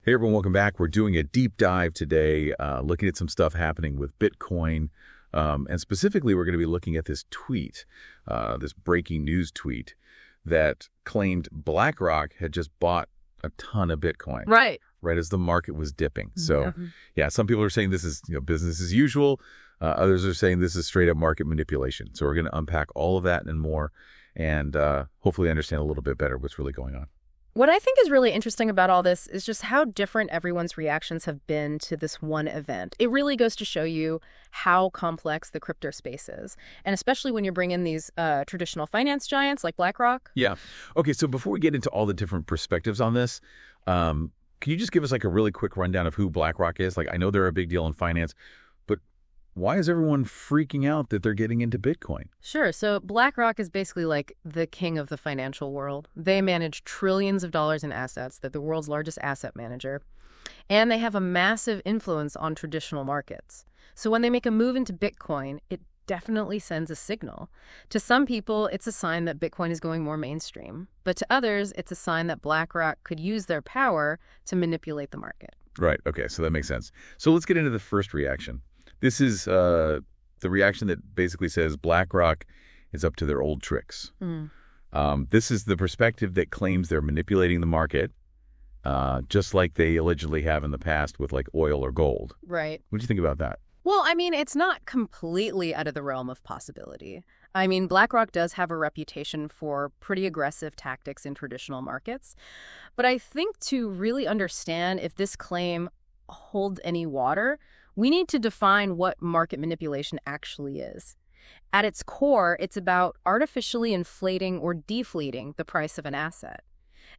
Hey everyone, welcome back. We're doing a deep dive today, looking at some stuff happening with Bitcoin. And specifically, we're going to be looking at this tweet, this breaking news tweet that claimed BlackRock had just bought a ton of Bitcoin. Right. Right as the market was dipping. So, yeah, some people are saying this is business as usual. Others are saying this is straight up market manipulation. So we're going to unpack all of that and more and hopefully understand a little bit better what's really going on. What I think is really interesting about all this is just how different everyone's reactions have been to this one event. It really goes to show you how complex the crypto space is, and especially when you bring in these traditional finance giants like BlackRock. Yeah. Okay, so before we get into all the different perspectives on this, can you just give us like a really quick rundown of who BlackRock is? Like, I know they're a big deal in finance, but why is everyone freaking out that they're getting into Bitcoin? Sure. So BlackRock is basically like the king of the financial world. They manage trillions of dollars in assets. They're the world's largest asset manager. And they have a massive influence on traditional markets. So when they make a move into Bitcoin, it definitely sends a signal. To some people, it's a sign that Bitcoin is going more mainstream. But to others, it's a sign that BlackRock could use their power to manipulate the market. Right. Okay, so that makes sense. So let's get into the first reaction. This is the reaction that basically says BlackRock is up to their old tricks. This is the perspective that claims they're manipulating the market, just like they allegedly have in the past with like oil or gold. Right. What do you think about that? Well, I mean, it's not completely out of the realm of possibility. I mean, BlackRock does have a reputation for pretty aggressive tactics in traditional markets. But I think to really understand if this claim holds any water, we need to define what market manipulation actually is. At its core, it's about artificially inflating or deflating the price of an asset,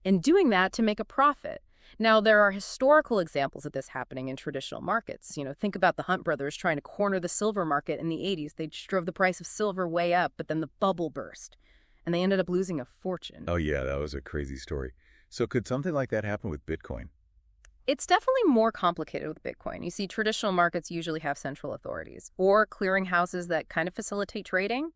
and doing that to make a profit. Now, there are historical examples of this happening in traditional markets. Think about the Hunt brothers trying to corner the silver market in the 80s. They just drove the price of silver way up, but then the bubble burst, and they ended up losing a fortune. Oh, yeah, that was a crazy story. So could something like that happen with Bitcoin? It's definitely more complicated with Bitcoin. You see, traditional markets usually have central authorities or clearinghouses that kind of facilitate trading.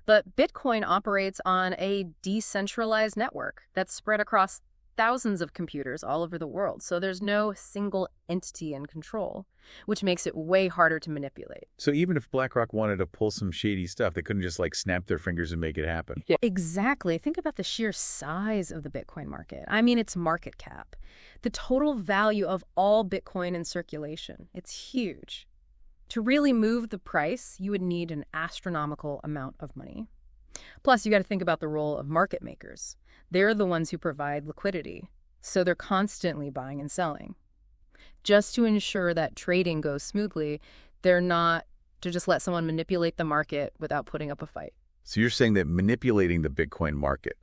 But Bitcoin operates on a decentralized network that's spread across thousands of computers all over the world. So there's no single entity in control, which makes it way harder to manipulate. So even if BlackRock wanted to pull some shady stuff, they couldn't just like snap their fingers and make it happen. Yeah. Exactly. Think about the sheer size of the Bitcoin market. I mean, its market cap, the total value of all Bitcoin in circulation. It's huge. To really move the price, you would need an astronomical amount of money. Plus, you got to think about the role of market makers. They're the ones who provide liquidity, so they're constantly buying and selling. Just to ensure that trading goes smoothly, they're not to just let someone manipulate the market without putting up a fight. So you're saying that manipulating the Bitcoin market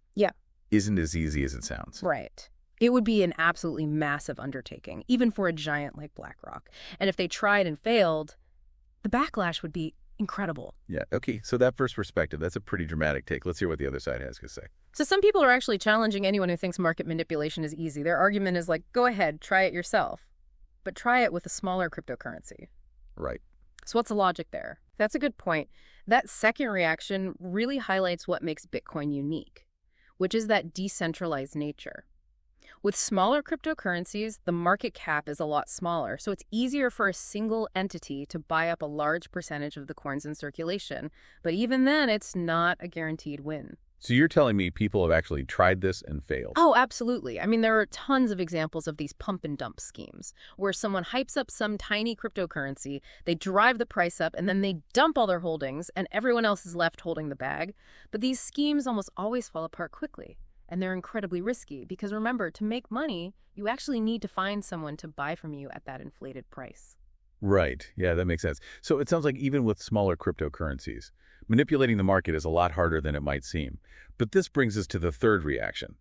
isn't as easy as it sounds. Right. It would be an absolutely massive undertaking, even for a giant like BlackRock. And if they tried and failed, the backlash would be incredible. Yeah, okay. So that first perspective, that's a pretty dramatic take. Let's hear what the other side has to say. So some people are actually challenging anyone who thinks market manipulation is easy. Their argument is like, go ahead, try it yourself, but try it with a smaller cryptocurrency. Right. So what's the logic there? That's a good point. That second reaction really highlights what makes Bitcoin unique, which is that decentralized nature. With smaller cryptocurrencies, the market cap is a lot smaller, so it's easier for a single entity to buy up a large percentage of the coins in circulation. But even then, it's not a guaranteed win. So you're telling me people have actually tried this and failed? Oh, absolutely. I mean, there are tons of examples of these pump and dump schemes where someone hypes up some tiny cryptocurrency, they drive the price up, and then they dump all their holdings, and everyone else is left holding the bag. But these schemes almost always fall apart quickly. And they're incredibly risky because remember, to make money, you actually need to find someone to buy from you at that inflated price. Right. Yeah, that makes sense. So it sounds like even with smaller cryptocurrencies, manipulating the market is a lot harder than it might seem. But this brings us to the third reaction,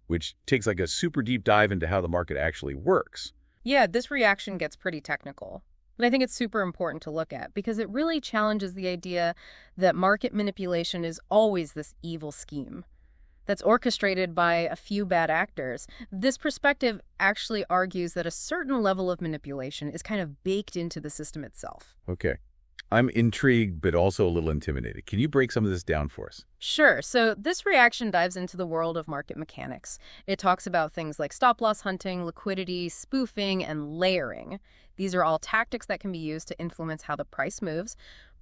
which takes like a super deep dive into how the market actually works. Yeah, this reaction gets pretty technical. But I think it's super important to look at because it really challenges the idea that market manipulation is always this evil scheme that's orchestrated by a few bad actors. This perspective actually argues that a certain level of manipulation is kind of baked into the system itself. Okay. I'm intrigued, but also a little intimidated. Can you break some of this down for us? Sure. So this reaction dives into the world of market mechanics. It talks about things like stop-loss hunting, liquidity, spoofing, and layering. These are all tactics that can be used to influence how the price moves,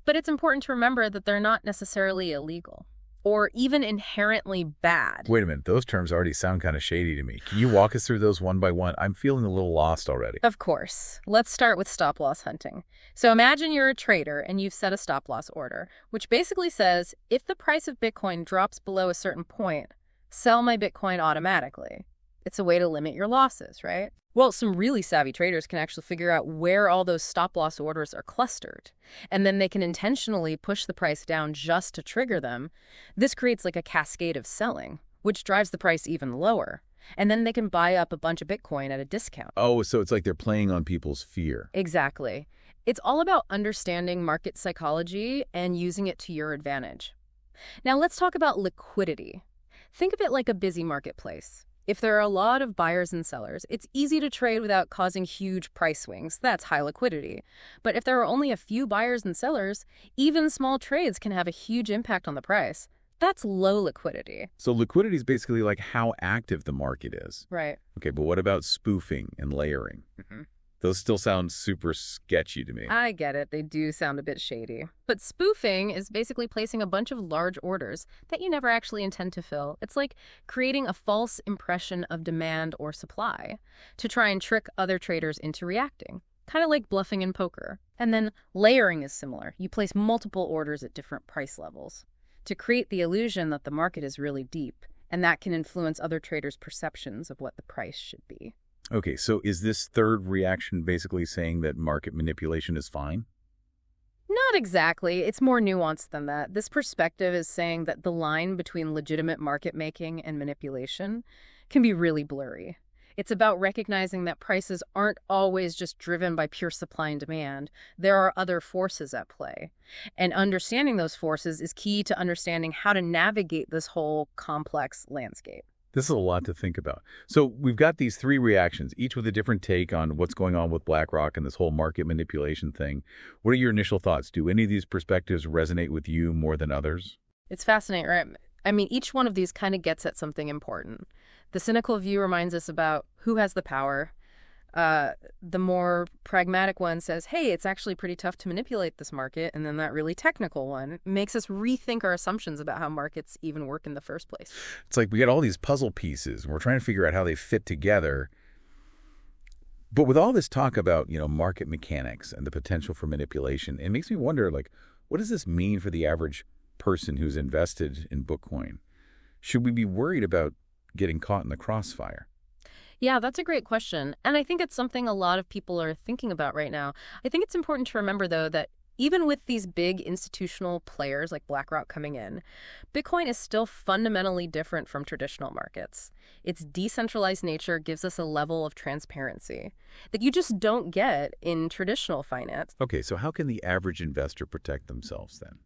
but it's important to remember that they're not necessarily illegal or even inherently bad. Wait a minute. Those terms already sound kind of shady to me. Can you walk us through those one by one? I'm feeling a little lost already. Of course. Let's start with stop-loss hunting. So imagine you're a trader and you've set a stop-loss order, which basically says, if the price of Bitcoin drops below a certain point, sell my Bitcoin automatically. It's a way to limit your losses, right? Well, some really savvy traders can actually figure out where all those stop-loss orders are clustered, and then they can intentionally push the price down just to trigger them. This creates like a cascade of selling, which drives the price even lower. And then they can buy up a bunch of Bitcoin at a discount. Oh, so it's like they're playing on people's fear. Exactly. It's all about understanding market psychology and using it to your advantage. Now let's talk about liquidity. Think of it like a busy marketplace. If there are a lot of buyers and sellers, it's easy to trade without causing huge price swings. That's high liquidity. But if there are only a few buyers and sellers, even small trades can have a huge impact on the price. That's low liquidity. So liquidity is basically like how active the market is. Right. Okay, but what about spoofing and layering? Those still sound super sketchy to me. I get it. They do sound a bit shady. But spoofing is basically placing a bunch of large orders that you never actually intend to fill. It's like creating a false impression of demand or supply to try and trick other traders into reacting. Kind of like bluffing in poker. And then layering is similar. You place multiple orders at different price levels to create the illusion that the market is really deep, and that can influence other traders' perceptions of what the price should be. Okay, so is this third reaction basically saying that market manipulation is fine? Not exactly. It's more nuanced than that. This perspective is saying that the line between legitimate market making and manipulation can be really blurry. It's about recognizing that prices aren't always just driven by pure supply and demand. There are other forces at play. And understanding those forces is key to understanding how to navigate this whole complex landscape. This is a lot to think about. So we've got these three reactions, each with a different take on what's going on with BlackRock and this whole market manipulation thing. What are your initial thoughts? Do any of these perspectives resonate with you more than others? It's fascinating, right? I mean, each one of these kind of gets at something important. The cynical view reminds us about who has the power. The more pragmatic one says, hey, it's actually pretty tough to manipulate this market. And then that really technical one makes us rethink our assumptions about how markets even work in the first place. It's like we got all these puzzle pieces, and we're trying to figure out how they fit together. But with all this talk about, market mechanics and the potential for manipulation, it makes me wonder, what does this mean for the average person who's invested in Bitcoin? Should we be worried about getting caught in the crossfire? Yeah, that's a great question. And I think it's something a lot of people are thinking about right now. I think it's important to remember, though, that even with these big institutional players like BlackRock coming in, Bitcoin is still fundamentally different from traditional markets. Its decentralized nature gives us a level of transparency that you just don't get in traditional finance. Okay, so how can the average investor protect themselves then?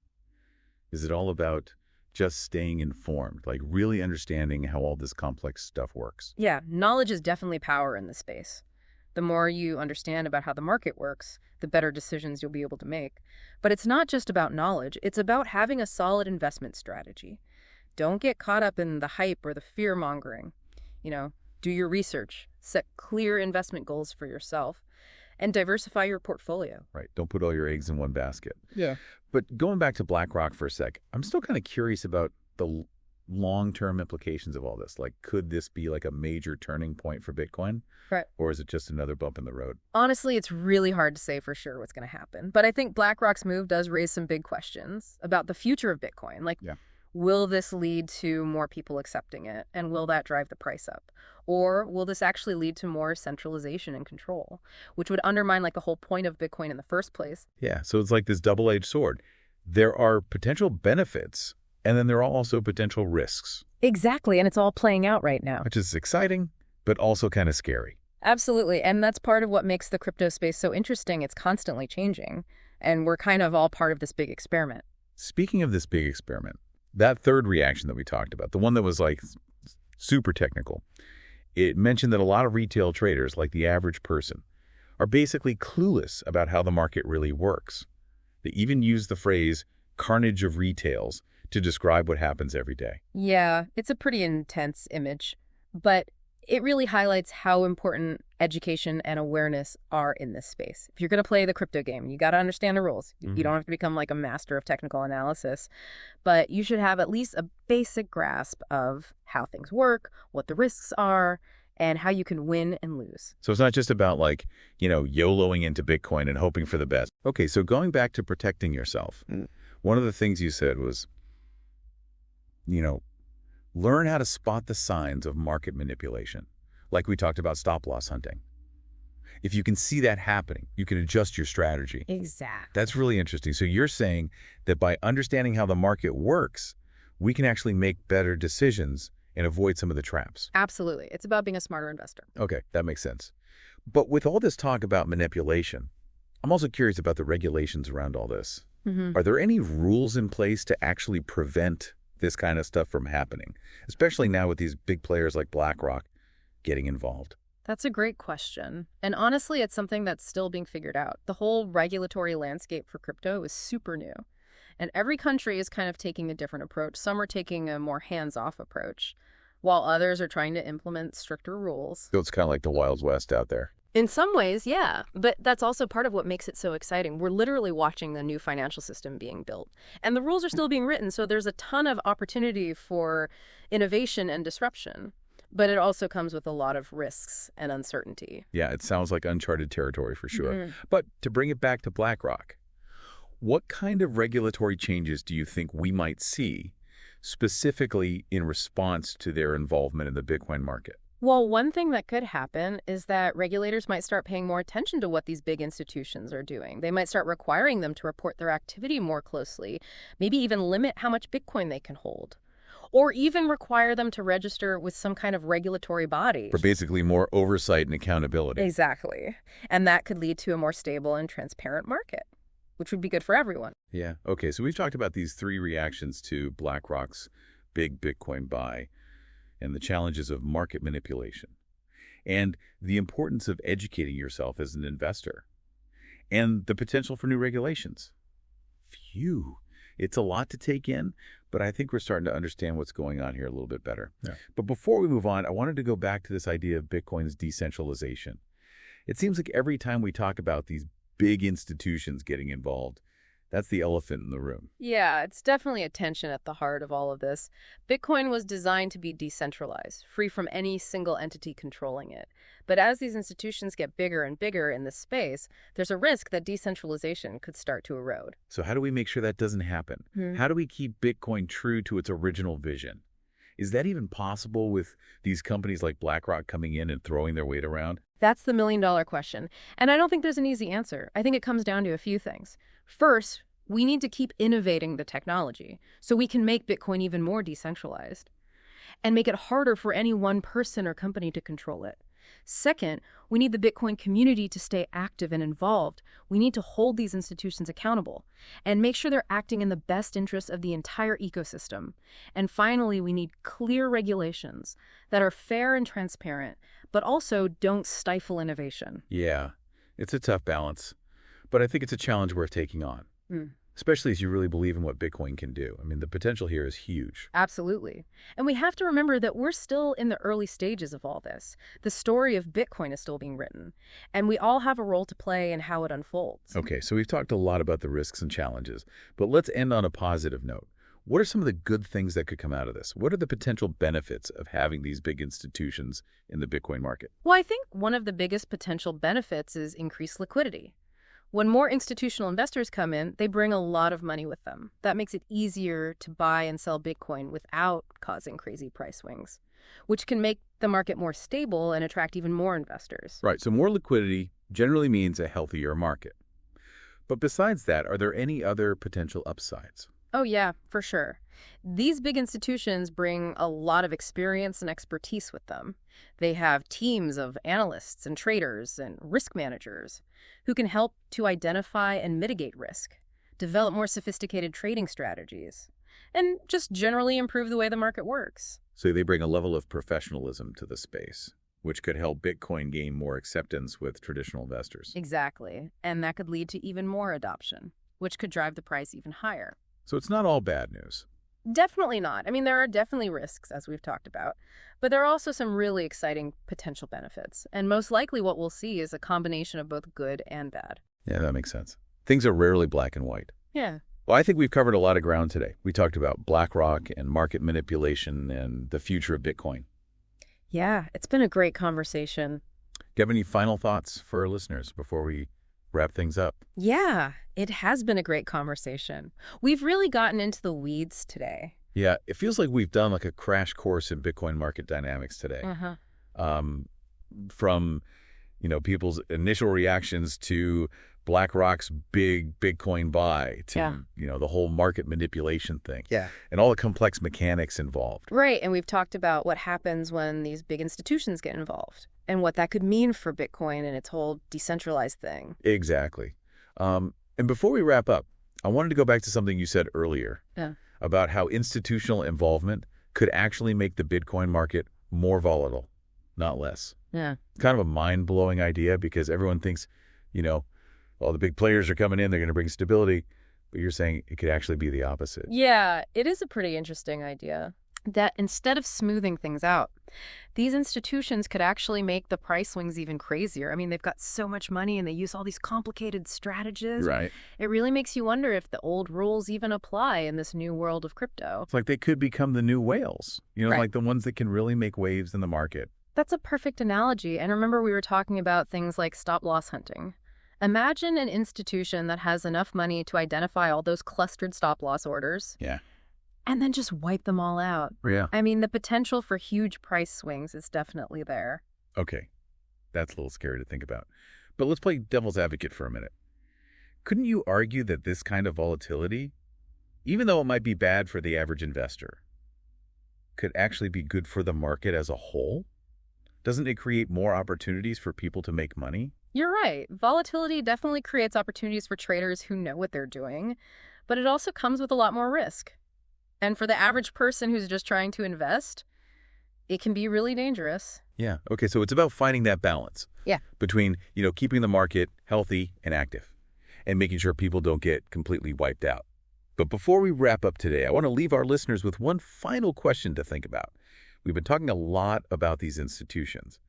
Is it all about just staying informed, like really understanding how all this complex stuff works? Yeah, knowledge is definitely power in this space. The more you understand about how the market works, the better decisions you'll be able to make. But it's not just about knowledge, it's about having a solid investment strategy. Don't get caught up in the hype or the fear-mongering. Do your research, set clear investment goals for yourself, and diversify your portfolio. Right. Don't put all your eggs in one basket. Yeah. But going back to BlackRock for a sec, I'm still kind of curious about the long-term implications of all this. Could this be like a major turning point for Bitcoin? Right. Or is it just another bump in the road? Honestly, it's really hard to say for sure what's going to happen. But I think BlackRock's move does raise some big questions about the future of Bitcoin. Will this lead to more people accepting it? And will that drive the price up? Or will this actually lead to more centralization and control, which would undermine the whole point of Bitcoin in the first place? Yeah, so it's like this double-edged sword. There are potential benefits, and then there are also potential risks. Exactly, and it's all playing out right now. Which is exciting, but also kind of scary. Absolutely, and that's part of what makes the crypto space so interesting. It's constantly changing, and we're kind of all part of this big experiment. Speaking of this big experiment, that third reaction that we talked about, the one that was super technical, it mentioned that a lot of retail traders, like the average person, are basically clueless about how the market really works. They even use the phrase carnage of retails to describe what happens every day. Yeah, it's a pretty intense image, but it really highlights how important education and awareness are in this space. If you're going to play the crypto game, you got to understand the rules. You don't have to become like a master of technical analysis, but you should have at least a basic grasp of how things work, what the risks are, and how you can win and lose. So it's not just about like, YOLOing into Bitcoin and hoping for the best. Okay, so going back to protecting yourself, one of the things you said was, learn how to spot the signs of market manipulation, like we talked about stop-loss hunting. If you can see that happening, you can adjust your strategy. Exactly. That's really interesting. So you're saying that by understanding how the market works, we can actually make better decisions and avoid some of the traps. Absolutely. It's about being a smarter investor. Okay, that makes sense. But with all this talk about manipulation, I'm also curious about the regulations around all this. Are there any rules in place to actually prevent this kind of stuff from happening, especially now with these big players like BlackRock getting involved? That's a great question. And honestly, it's something that's still being figured out. The whole regulatory landscape for crypto is super new. And every country is kind of taking a different approach. Some are taking a more hands-off approach, while others are trying to implement stricter rules. So it's kind of like the Wild West out there. In some ways, yeah. But that's also part of what makes it so exciting. We're literally watching the new financial system being built. And the rules are still being written, so there's a ton of opportunity for innovation and disruption. But it also comes with a lot of risks and uncertainty. Yeah, it sounds like uncharted territory for sure. But to bring it back to BlackRock, what kind of regulatory changes do you think we might see specifically in response to their involvement in the Bitcoin market? Well, one thing that could happen is that regulators might start paying more attention to what these big institutions are doing. They might start requiring them to report their activity more closely, maybe even limit how much Bitcoin they can hold, or even require them to register with some kind of regulatory body. For basically more oversight and accountability. Exactly. And that could lead to a more stable and transparent market, which would be good for everyone. Yeah. Okay, so we've talked about these three reactions to BlackRock's big Bitcoin buy and the challenges of market manipulation, and the importance of educating yourself as an investor, and the potential for new regulations. Phew. It's a lot to take in, but I think we're starting to understand what's going on here a little bit better. Yeah. But before we move on, I wanted to go back to this idea of Bitcoin's decentralization. It seems like every time we talk about these big institutions getting involved, that's the elephant in the room. Yeah, it's definitely a tension at the heart of all of this. Bitcoin was designed to be decentralized, free from any single entity controlling it. But as these institutions get bigger and bigger in this space, there's a risk that decentralization could start to erode. So how do we make sure that doesn't happen? How do we keep Bitcoin true to its original vision? Is that even possible with these companies like BlackRock coming in and throwing their weight around? That's the million-dollar question. And I don't think there's an easy answer. I think it comes down to a few things. First, we need to keep innovating the technology so we can make Bitcoin even more decentralized and make it harder for any one person or company to control it. Second, we need the Bitcoin community to stay active and involved. We need to hold these institutions accountable and make sure they're acting in the best interest of the entire ecosystem. And finally, we need clear regulations that are fair and transparent, but also don't stifle innovation. Yeah, it's a tough balance, but I think it's a challenge worth taking on. Especially as you really believe in what Bitcoin can do. I mean, the potential here is huge. Absolutely. And we have to remember that we're still in the early stages of all this. The story of Bitcoin is still being written, and we all have a role to play in how it unfolds. Okay, so we've talked a lot about the risks and challenges, but let's end on a positive note. What are some of the good things that could come out of this? What are the potential benefits of having these big institutions in the Bitcoin market? Well, I think one of the biggest potential benefits is increased liquidity. When more institutional investors come in, they bring a lot of money with them. That makes it easier to buy and sell Bitcoin without causing crazy price swings, which can make the market more stable and attract even more investors. Right, so more liquidity generally means a healthier market. But besides that, are there any other potential upsides? Oh yeah, for sure. These big institutions bring a lot of experience and expertise with them. They have teams of analysts and traders and risk managers who can help to identify and mitigate risk, develop more sophisticated trading strategies, and just generally improve the way the market works. So they bring a level of professionalism to the space, which could help Bitcoin gain more acceptance with traditional investors. Exactly. And that could lead to even more adoption. which could drive the price even higher. So it's not all bad news. Definitely not. I mean, there are definitely risks, as we've talked about, but there are also some really exciting potential benefits. And most likely what we'll see is a combination of both good and bad. Yeah, that makes sense. Things are rarely black and white. Yeah. Well, I think we've covered a lot of ground today. We talked about BlackRock and market manipulation and the future of Bitcoin. Yeah, it's been a great conversation. Do you have any final thoughts for our listeners before we wrap things up? Yeah, it has been a great conversation. We've really gotten into the weeds today. Yeah, it feels like we've done like a crash course in Bitcoin market dynamics today. From, people's initial reactions to BlackRock's big Bitcoin buy to, the whole market manipulation thing. Yeah. And all the complex mechanics involved. Right, and we've talked about what happens when these big institutions get involved and what that could mean for Bitcoin and its whole decentralized thing. Exactly. And before we wrap up, I wanted to go back to something you said earlier about how institutional involvement could actually make the Bitcoin market more volatile, not less. Yeah. Kind of a mind-blowing idea because everyone thinks, all the big players are coming in, they're going to bring stability. But you're saying it could actually be the opposite. Yeah, it is a pretty interesting idea. That instead of smoothing things out, these institutions could actually make the price swings even crazier. I mean, they've got so much money and they use all these complicated strategies. Right. It really makes you wonder if the old rules even apply in this new world of crypto. It's like they could become the new whales, Right. like the ones that can really make waves in the market. That's a perfect analogy. And remember, we were talking about things like stop-loss hunting. Imagine an institution that has enough money to identify all those clustered stop-loss orders. Yeah. And then just wipe them all out. Yeah. I mean, the potential for huge price swings is definitely there. Okay. That's a little scary to think about. But let's play devil's advocate for a minute. Couldn't you argue that this kind of volatility, even though it might be bad for the average investor, could actually be good for the market as a whole? Doesn't it create more opportunities for people to make money? You're right. Volatility definitely creates opportunities for traders who know what they're doing, but it also comes with a lot more risk. And for the average person who's just trying to invest, it can be really dangerous. Yeah. Okay, so it's about finding that balance. Yeah. Between, keeping the market healthy and active and making sure people don't get completely wiped out. But before we wrap up today, I want to leave our listeners with one final question to think about. We've been talking a lot about these institutions.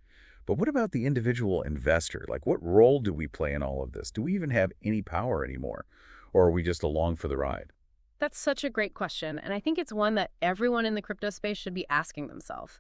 But what about the individual investor? Like, what role do we play in all of this? Do we even have any power anymore? Or are we just along for the ride? That's such a great question, and I think it's one that everyone in the crypto space should be asking themselves.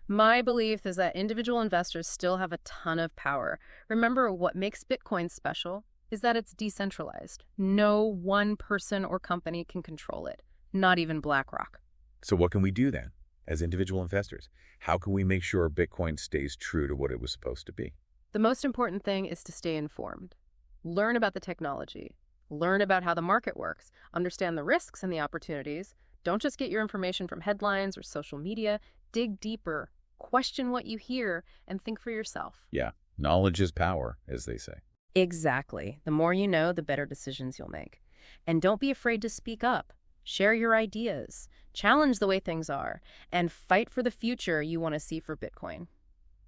My belief is that individual investors still have a ton of power. Remember, what makes Bitcoin special is that it's decentralized. No one person or company can control it, not even BlackRock. So what can we do then as individual investors? How can we make sure Bitcoin stays true to what it was supposed to be? The most important thing is to stay informed. Learn about the technology. Learn about how the market works. Understand the risks and the opportunities. Don't just get your information from headlines or social media. Dig deeper. Question what you hear and think for yourself. Yeah, knowledge is power, as they say. Exactly. The more you know, the better decisions you'll make. And don't be afraid to speak up. Share your ideas. Challenge the way things are. And fight for the future you want to see for Bitcoin.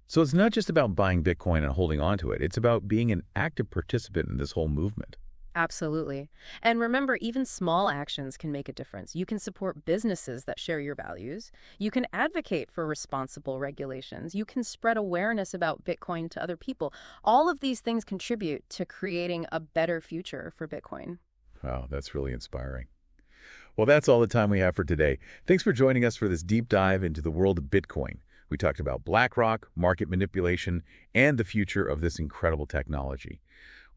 So it's not just about buying Bitcoin and holding on to it. It's about being an active participant in this whole movement. Absolutely. And remember, even small actions can make a difference. You can support businesses that share your values. You can advocate for responsible regulations. You can spread awareness about Bitcoin to other people. All of these things contribute to creating a better future for Bitcoin. Wow, that's really inspiring. Well, that's all the time we have for today. Thanks for joining us for this deep dive into the world of Bitcoin. We talked about BlackRock, market manipulation, and the future of this incredible technology.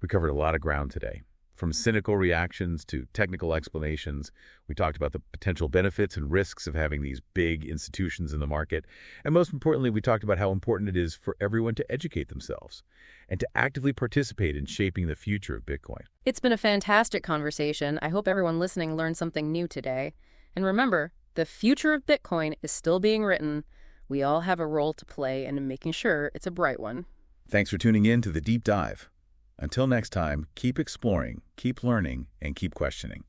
We covered a lot of ground today. From cynical reactions to technical explanations, we talked about the potential benefits and risks of having these big institutions in the market. And most importantly, we talked about how important it is for everyone to educate themselves and to actively participate in shaping the future of Bitcoin. It's been a fantastic conversation. I hope everyone listening learned something new today. And remember, the future of Bitcoin is still being written. We all have a role to play in making sure it's a bright one. Thanks for tuning in to The Deep Dive. Until next time, keep exploring, keep learning, and keep questioning.